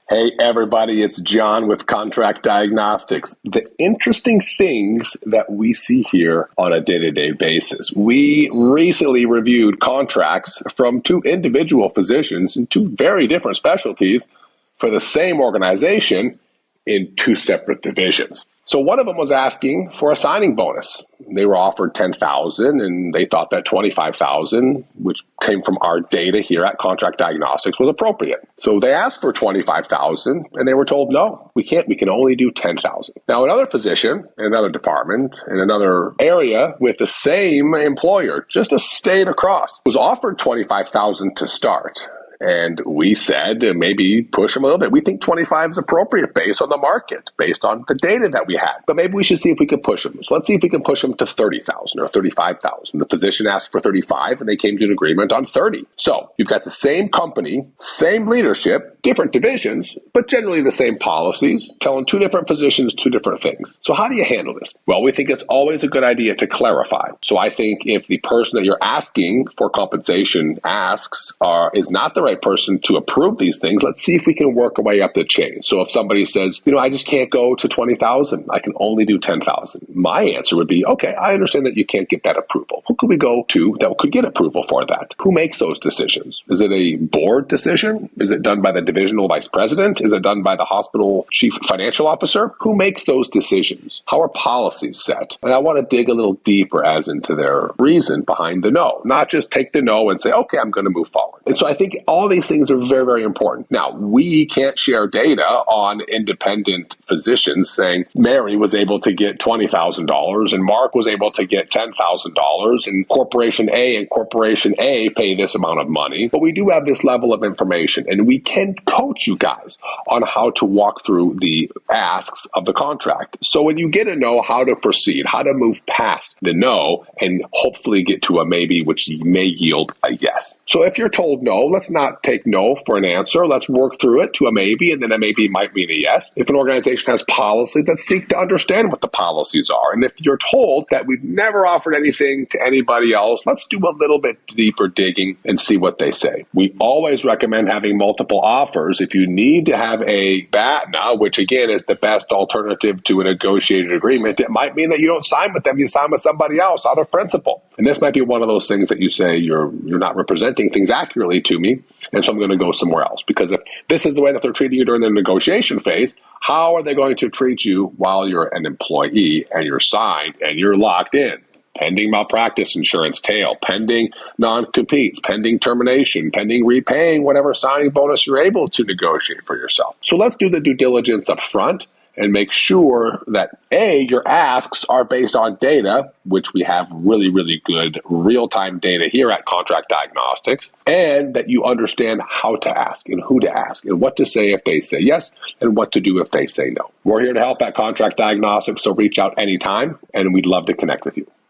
Hey, everybody, it's John with Contract Diagnostics. The interesting things that we see here on a day-to-day basis. We recently reviewed contracts from two individual physicians in two very different specialties for the same organization in two separate divisions. So one of them was asking for a signing bonus. They were offered $10,000 and they thought that $25,000, which came from our data here at Contract Diagnostics, was appropriate. So they asked for $25,000 and they were told, no, we can't. We can only do $10,000. Now another physician in another department in another area with the same employer, just a state across, was offered $25,000 to start. And we said maybe push them a little bit. We think 25 is appropriate based on the market, based on the data that we had. But maybe we should see if we can push them. So let's see if we can push them to 30,000 or 35,000. The physician asked for 35 and they came to an agreement on 30. So you've got the same company, same leadership, different divisions, but generally the same policies, telling two different physicians two different things. So how do you handle this? Well, we think it's always a good idea to clarify. So I think if the person that you're asking for compensation is not the right person to approve these things, let's see if we can work our way up the chain. So if somebody says, I just can't go to 20,000, I can only do 10,000. My answer would be, okay, I understand that you can't get that approval. Who could we go to that could get approval for that? Who makes those decisions? Is it a board decision? Is it done by the divisional vice president? Is it done by the hospital chief financial officer? Who makes those decisions? How are policies set? And I want to dig a little deeper as into their reason behind the no, not just take the no and say, okay, I'm going to move forward. And so I think all these things are very, very important. Now, we can't share data on independent physicians saying Mary was able to get $20,000 and Mark was able to get $10,000 and Corporation A and Corporation A pay this amount of money. But we do have this level of information and we can coach you guys on how to walk through the asks of the contract. So when you get a no, how to proceed, how to move past the no and hopefully get to a maybe, which may yield a yes. So if you're told no, let's not take no for an answer. Let's work through it to a maybe, and then a maybe might mean a yes. If an organization has policy, let's seek to understand what the policies are. And if you're told that we've never offered anything to anybody else, let's do a little bit deeper digging and see what they say. We always recommend having multiple offers. If you need to have a BATNA, which again is the best alternative to a negotiated agreement, it might mean that you don't sign with them, you sign with somebody else out of principle. And this might be one of those things that you say, you're not representing things accurately to me, and so I'm going to go somewhere else. Because if this is the way that they're treating you during the negotiation phase, how are they going to treat you while you're an employee and you're signed and you're locked in? Pending malpractice insurance tail, pending non-competes, pending termination, pending repaying whatever signing bonus you're able to negotiate for yourself. So let's do the due diligence up front and make sure that A, your asks are based on data, which we have really, really good real-time data here at Contract Diagnostics, and that you understand how to ask and who to ask and what to say if they say yes and what to do if they say no. We're here to help at Contract Diagnostics, so reach out anytime, and we'd love to connect with you.